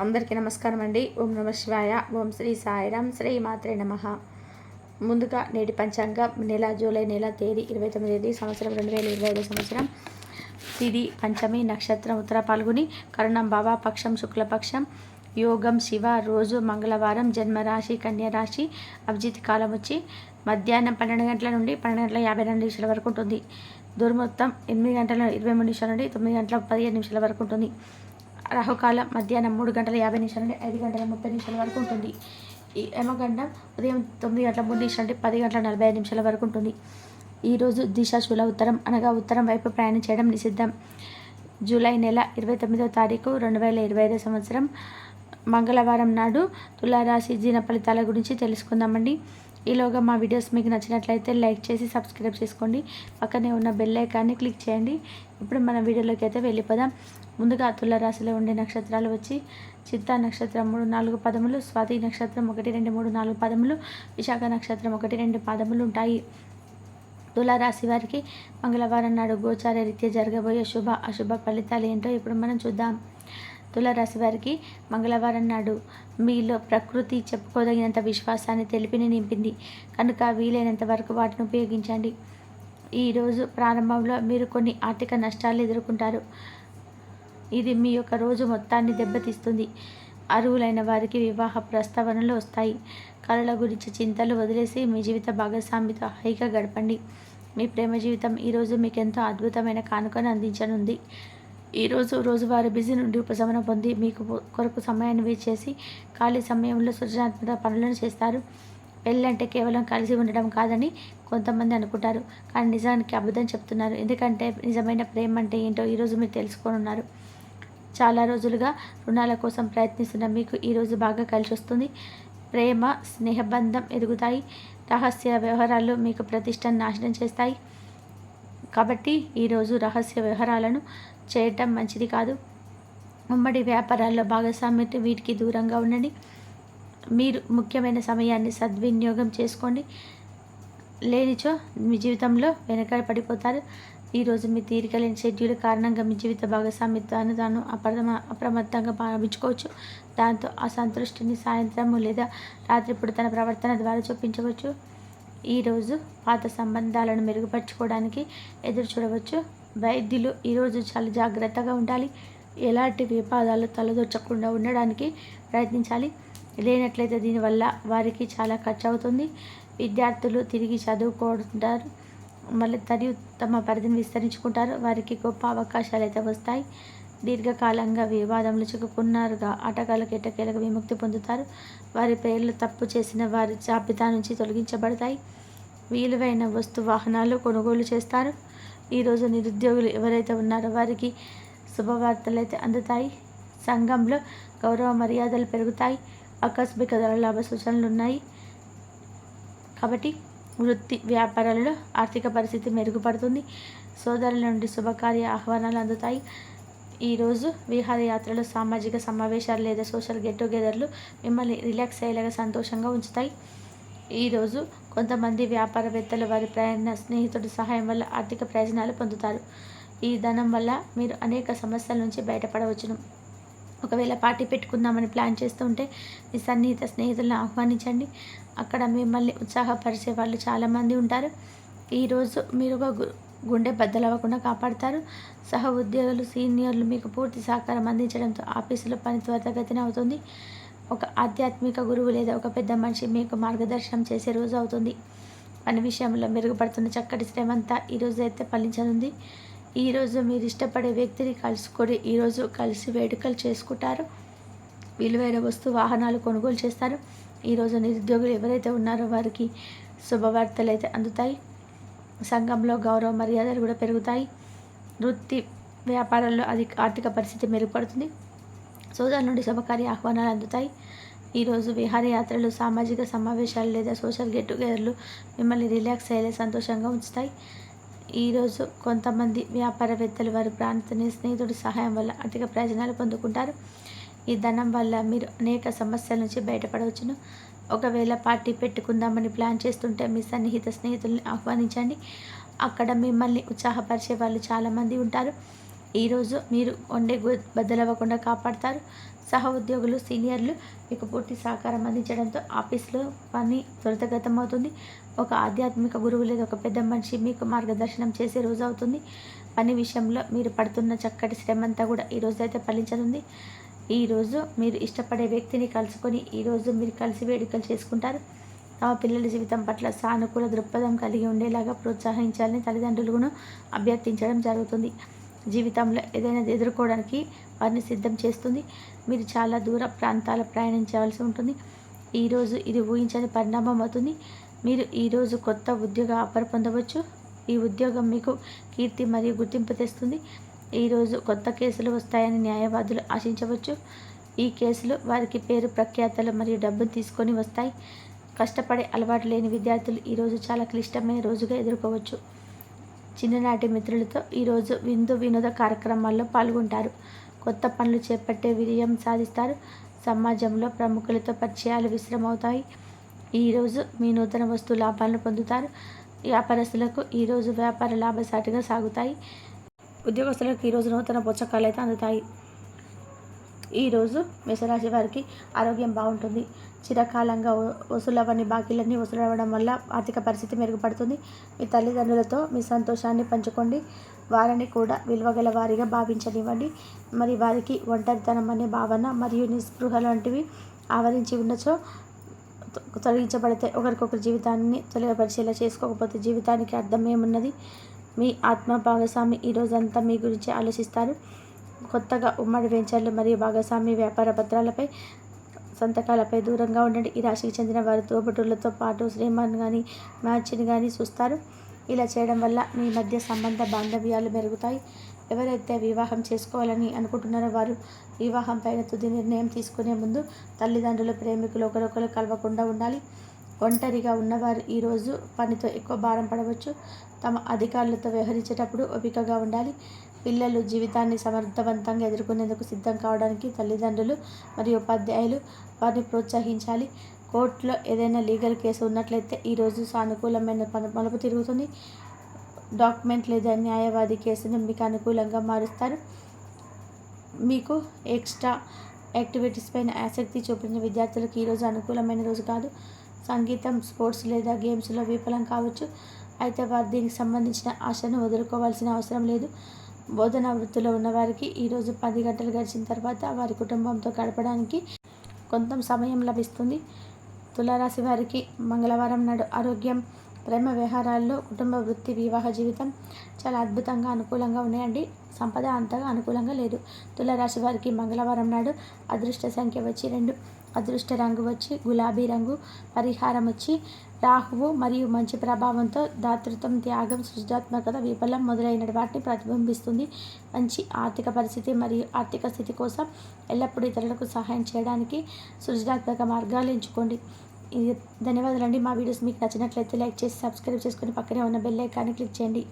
అందరికీ నమస్కారం అండి. ఓం నమ శివాయ. ఓం శ్రీ సాయిరాం. శ్రీ మాత్రే నమః. ముందుగా నేటి పంచాంగం నెల జూలై నెల తేదీ 29 సంవత్సరం 2025 సంవత్సరం. తిది పంచమి, నక్షత్రం ఉత్తర పాల్గొని, కరణం బాబా, పక్షం శుక్లపక్షం, యోగం శివ, రోజు మంగళవారం, జన్మరాశి కన్యరాశి, అభిజిత్ కాలం వచ్చి మధ్యాహ్నం 12 గంటల నుండి 12 గంటల 52 నిమిషాల వరకు ఉంటుంది. దుర్ముహూర్తం 8 గంటల 23 నిమిషాల నుండి 9 గంటల 15 నిమిషాల వరకు ఉంటుంది. రాహుకాలం మధ్యాహ్నం 3 గంటల 50 నిమిషాల నుండి 5 గంటల 30 నిమిషాల వరకు ఉంటుంది. ఈ యమగండం ఉదయం 9 గంటల 3 నిమిషాల నుండి 10 గంటల 45 నిమిషాల వరకు ఉంటుంది. ఈరోజు దిశాశూల ఉత్తరం అనగా ఉత్తరం వైపు ప్రయాణం చేయడం నిషిద్ధం. జూలై నెల 29వ తారీఖు 2025 సంవత్సరం మంగళవారం నాడు తులారాశి జీన ఫలితాల గురించి తెలుసుకుందామండి. ఈలోగా మా వీడియోస్ మీకు నచ్చినట్లయితే లైక్ చేసి సబ్స్క్రైబ్ చేసుకోండి. పక్కనే ఉన్న బెల్ ఐకాన్ని క్లిక్ చేయండి. ఇప్పుడు మన వీడియోలోకి అయితే వెళ్ళిపోదాం. ముందుగా తులారాశిలో ఉండే నక్షత్రాలు వచ్చి చిత్తా నక్షత్రం 3, 4 పదములు, స్వాతి నక్షత్రం 1, 2, 3, 4 పదములు, విశాఖ నక్షత్రం 1, 2 పాదములు ఉంటాయి. తులారాశి వారికి మంగళవారం నాడు గోచార రీత్యా జరగబోయే శుభ అశుభ ఫలితాలు ఏంటో ఇప్పుడు మనం చూద్దాం. తులారాశి వారికి మంగళవారం నాడు మీలో ప్రకృతి చెప్పుకోదగినంత విశ్వాసాన్ని తెలిపిని నింపింది కనుక వీలైనంత వరకు వాటిని ఉపయోగించండి. ఈరోజు ప్రారంభంలో మీరు కొన్ని ఆర్థిక నష్టాలు ఎదుర్కొంటారు. ఇది మీ యొక్క రోజు మొత్తాన్ని దెబ్బతీస్తుంది. అర్హులైన వారికి వివాహ ప్రస్తావనలు వస్తాయి. కళల గురించి చింతలు వదిలేసి మీ జీవిత భాగస్వామితో హాయిగా గడపండి. మీ ప్రేమ జీవితం ఈరోజు మీకు ఎంతో అద్భుతమైన కానుకను అందించనుంది. ఈరోజు రోజువారీ బిజీ నుండి ఉపశమనం పొంది మీకు కొరకు సమయాన్ని వేచేసి ఖాళీ సమయంలో సృజనాత్మక పనులను చేస్తారు. పెళ్ళంటే కేవలం కలిసి ఉండడం కాదని కొంతమంది అనుకుంటారు, కానీ నిజానికి అబద్ధం చెప్తున్నారు. ఎందుకంటే నిజమైన ప్రేమ అంటే ఏంటో ఈరోజు మీరు తెలుసుకోనున్నారు. చాలా రోజులుగా రుణాల కోసం ప్రయత్నిస్తున్న మీకు ఈరోజు బాగా కలిసి వస్తుంది. ప్రేమ స్నేహబంధం ఎదుగుతాయి. రహస్య వ్యవహారాలు మీకు ప్రతిష్టను నాశనం చేస్తాయి. కాబట్టి ఈరోజు రహస్య వ్యవహారాలను చేయటం మంచిది కాదు. ఉమ్మడి వ్యాపారాల్లో భాగస్వామ్యం వీటికి దూరంగా ఉండండి. మీరు ముఖ్యమైన సమయాన్ని సద్వినియోగం చేసుకోండి. లేనిచో మీ జీవితంలో వెనక పడిపోతారు. ఈరోజు మీ తీరిక లేని షెడ్యూల్ కారణంగా మీ జీవిత భాగస్వామిత్వాన్ని తాను అప్రమత్తంగా భావించుకోవచ్చు. దాంతో అసంతృష్టిని సాయంత్రము లేదా రాత్రిపూట తన ప్రవర్తన ద్వారా చూపించవచ్చు. ఈరోజు పాత సంబంధాలను మెరుగుపరచుకోవడానికి ఎదురు చూడవచ్చు. వైద్యులు ఈరోజు చాలా జాగ్రత్తగా ఉండాలి. ఎలాంటి వివాదాలు తలదొచ్చకుండా ఉండడానికి ప్రయత్నించాలి. లేనట్లయితే దీనివల్ల వారికి చాలా ఖర్చు అవుతుంది. విద్యార్థులు తిరిగి చదువుకుంటారు. మళ్ళీ తమ పరిధిని విస్తరించుకుంటారు. వారికి గొప్ప అవకాశాలు అయితే వస్తాయి. దీర్ఘకాలంగా వివాదంలో చిక్కుకున్నారుగా ఆటగాళ్ళకు ఎట్టకేలకు విముక్తి పొందుతారు. వారి పేర్లు తప్పు చేసిన వారి జాబితా నుంచి తొలగించబడతాయి. విలువైన వస్తు వాహనాలు కొనుగోలు చేస్తారు. ఈరోజు నిరుద్యోగులు ఎవరైతే ఉన్నారో వారికి శుభవార్తలు అయితే అందుతాయి. సంఘంలో గౌరవ మర్యాదలు పెరుగుతాయి. ఆకస్మిక లాభ సూచనలు ఉన్నాయి. కాబట్టి వృత్తి వ్యాపారాలలో ఆర్థిక పరిస్థితి మెరుగుపడుతుంది. సోదరుల నుండి శుభకార్య ఆహ్వానాలు అందుతాయి. ఈరోజు విహారయాత్రలు, సామాజిక సమావేశాలు లేదా సోషల్ గెట్ టుగెదర్లు మిమ్మల్ని రిలాక్స్ అయ్యేలాగా సంతోషంగా ఉంచుతాయి. ఈరోజు కొంతమంది వ్యాపారవేత్తలు వారి ప్రయాణ స్నేహితుడి సహాయం వల్ల ఆర్థిక ప్రయోజనాలు పొందుతారు. ఈ ధనం వల్ల మీరు అనేక సమస్యల నుంచి బయటపడవచ్చును. ఒకవేళ పార్టీ పెట్టుకుందామని ప్లాన్ చేస్తూ ఉంటే మీ సన్నిహిత స్నేహితులను ఆహ్వానించండి. అక్కడ మిమ్మల్ని ఉత్సాహపరిచే వాళ్ళు చాలామంది ఉంటారు. ఈరోజు మీరు ఒక గుండె బద్దలవ్వకుండా కాపాడుతారు. సహ ఉద్యోగులు, సీనియర్లు మీకు పూర్తి సహకారం అందించడంతో ఆఫీసులో పని త్వరితగతిన అవుతుంది. ఒక ఆధ్యాత్మిక గురువు లేదా ఒక పెద్ద మనిషి మీకు మార్గదర్శనం చేసే రోజు అవుతుంది. పని విషయంలో మెరుగుపడుతున్న చక్కటి శ్రమంతా ఈరోజు అయితే ఫలించనుంది. ఈరోజు మీరు ఇష్టపడే వ్యక్తిని కలుసుకొని ఈరోజు కలిసి వేడుకలు చేసుకుంటారు. విలువైన వస్తు వాహనాలు కొనుగోలు చేస్తారు. ఈరోజు నిరుద్యోగులు ఎవరైతే ఉన్నారో వారికి శుభవార్తలు అయితే అందుతాయి. సంఘంలో గౌరవ మర్యాదలు కూడా పెరుగుతాయి. వృత్తి వ్యాపారాల్లో ఆర్థిక పరిస్థితి మెరుగుపడుతుంది. సోదరుల నుండి శుభకార్య ఆహ్వానాలు అందుతాయి. ఈరోజు విహారయాత్రలు, సామాజిక సమావేశాలు లేదా సోషల్ గెట్ టుగెదర్లు మిమ్మల్ని రిలాక్స్ అయ్యేలా సంతోషంగా ఉంచుతాయి. ఈరోజు కొంతమంది వ్యాపారవేత్తలు వారి ప్రాంతీయ స్నేహితుడి సహాయం వల్ల ఆర్థిక ప్రయోజనాలు పొందుకుంటారు. ఈ ధనం వల్ల మీరు అనేక సమస్యల నుంచి బయటపడవచ్చును. ఒకవేళ పార్టీ పెట్టుకుందామని ప్లాన్ చేస్తుంటే మీ సన్నిహిత స్నేహితుల్ని ఆహ్వానించండి. అక్కడ మిమ్మల్ని ఉత్సాహపరిచే వాళ్ళు చాలామంది ఉంటారు. ఈరోజు మీరు వండే బద్దలవ్వకుండా కాపాడతారు. సహ ఉద్యోగులు సీనియర్లు మీకు పూర్తి సహకారం అందించడంతో ఆఫీస్లో పని త్వరితగతం అవుతుంది. ఒక ఆధ్యాత్మిక గురువు లేదా ఒక పెద్ద మనిషి మీకు మార్గదర్శనం చేసే రోజు అవుతుంది. పని విషయంలో మీరు పడుతున్న చక్కటి శ్రమంతా కూడా ఈరోజు అయితే ఫలించనుంది. ఈరోజు మీరు ఇష్టపడే వ్యక్తిని కలుసుకొని ఈరోజు మీరు కలిసి వేడుకలు చేసుకుంటారు. తమ పిల్లల జీవితం పట్ల సానుకూల దృక్పథం కలిగి ఉండేలాగా ప్రోత్సహించాలని తల్లిదండ్రులను అభ్యర్థించడం జరుగుతుంది. జీవితంలో ఏదైనా ఎదుర్కోవడానికి వారిని సిద్ధం చేస్తుంది. మీరు చాలా దూర ప్రాంతాల ప్రయాణించవలసి ఉంటుంది. ఈరోజు ఇది ఊహించని పరిణామం అవుతుంది. మీరు ఈరోజు కొత్త ఉద్యోగ ఆఫర్ పొందవచ్చు. ఈ ఉద్యోగం మీకు కీర్తి మరియు గుర్తింపు తెస్తుంది. ఈరోజు కొత్త కేసులు వస్తాయని న్యాయవాదులు ఆశించవచ్చు. ఈ కేసులు వారికి పేరు ప్రఖ్యాతలు మరియు డబ్బును తీసుకొని వస్తాయి. కష్టపడే అలవాటు లేని విద్యార్థులు ఈరోజు చాలా క్లిష్టమైన రోజుగా ఎదుర్కోవచ్చు. చిన్ననాటి మిత్రులతో ఈరోజు వినోద కార్యక్రమాల్లో పాల్గొంటారు. కొత్త పనులు చేపట్టే విజయం సాధిస్తారు. సమాజంలో ప్రముఖులతో పరిచయాలు విశ్రమవుతాయి. ఈరోజు మీ నూతన వస్తు లాభాలను పొందుతారు. వ్యాపారస్తులకు ఈరోజు వ్యాపార లాభసాటిగా సాగుతాయి. ఉద్యోగస్తులకు ఈరోజు నూతన పుస్తకాలు అయితే అందుతాయి. ఈరోజు మేషరాశి వారికి ఆరోగ్యం బాగుంటుంది. చిరకాలంగా వసూలవని బాకీలన్నీ వసూలవ్వడం వల్ల ఆర్థిక పరిస్థితి మెరుగుపడుతుంది. మీ తల్లిదండ్రులతో మీ సంతోషాన్ని పంచుకోండి. వారిని కూడా విలువగల వారిగా భావించనివ్వండి. మరి వారికి ఒంటరితనం అనే భావన మరియు నిస్పృహ లాంటివి ఆవరించి ఉన్నచో తొలగించబడితే ఒకరికొకరి జీవితాన్ని తొలగపరిచేలా చేసుకోకపోతే జీవితానికి అర్థం ఏమున్నది? మీ ఆత్మ భాగస్వామి ఈరోజంతా మీ గురించి ఆలోచిస్తారు. కొత్తగా ఉమ్మడి వెంచర్లు మరియు భాగస్వామి వ్యాపార పత్రాలపై సంతకాలపై దూరంగా ఉండండి. ఈ రాశికి చెందిన వారి తోబుట్టులతో పాటు శ్రీమాన్ కానీ మ్యాచ్ని కానీ చూస్తారు. ఇలా చేయడం వల్ల మీ మధ్య సంబంధ బాంధవ్యాలు మెరుగుతాయి. ఎవరైతే వివాహం చేసుకోవాలని అనుకుంటున్నారో వారు వివాహం పైన తుది నిర్ణయం తీసుకునే ముందు తల్లిదండ్రులు ప్రేమికులు ఒకరొకరు కలవకుండా ఉండాలి. ఒంటరిగా ఉన్నవారు ఈరోజు పనితో ఎక్కువ భారం పడవచ్చు. తమ అధికారులతో వ్యవహరించేటప్పుడు ఓపికగా ఉండాలి. పిల్లలు జీవితాన్ని సమర్థవంతంగా ఎదుర్కొనేందుకు సిద్ధం కావడానికి తల్లిదండ్రులు మరియు ఉపాధ్యాయులు వారిని ప్రోత్సహించాలి. కోర్టులో ఏదైనా లీగల్ కేసు ఉన్నట్లయితే ఈరోజు సానుకూలమైన మలుపు తిరుగుతుంది. డాక్యుమెంట్ లేదా న్యాయవాది కేసును మీకు అనుకూలంగా మారుస్తారు. మీకు ఎక్స్ట్రా యాక్టివిటీస్ పైన ఆసక్తి చూపిన విద్యార్థులకు ఈరోజు అనుకూలమైన రోజు కాదు. సంగీతం, స్పోర్ట్స్ లేదా గేమ్స్లో విఫలం కావచ్చు. అయితే వారు దీనికి సంబంధించిన ఆశను వదులుకోవాల్సిన అవసరం లేదు. బోధనా వృత్తిలో ఉన్నవారికి ఈరోజు 10 గంటలు గడిచిన తర్వాత వారి కుటుంబంతో గడపడానికి కొంత సమయం లభిస్తుంది. తులారాశి వారికి మంగళవారం నాడు ఆరోగ్యం, ప్రేమ వ్యవహారాల్లో, కుటుంబ వృత్తి, వివాహ జీవితం చాలా అద్భుతంగా అనుకూలంగా ఉన్నాయండి. సంపద అంతగా అనుకూలంగా లేదు. తులారాశి వారికి మంగళవారం నాడు అదృష్ట సంఖ్య వచ్చి 2, అదృష్ట రంగు వచ్చి గులాబీ రంగు, పరిహారం వచ్చి రాహువు మరియు మంచి ప్రభావంతో దాతృత్వం, త్యాగం, సృజనాత్మకత, విఫలం మొదలైన వాటిని ప్రతిబింబిస్తుంది. మంచి ఆర్థిక పరిస్థితి మరియు ఆర్థిక స్థితి కోసం ఎల్లప్పుడూ ఇతరులకు సహాయం చేయడానికి సృజనాత్మక మార్గాలు ఎంచుకోండి. ధన్యవాదాలండి. మా వీడియోస్ మీకు నచ్చినట్లయితే లైక్ చేసి సబ్స్క్రైబ్ చేసుకొని పక్కనే ఉన్న బెల్ ఐకాన్ని క్లిక్ చేయండి.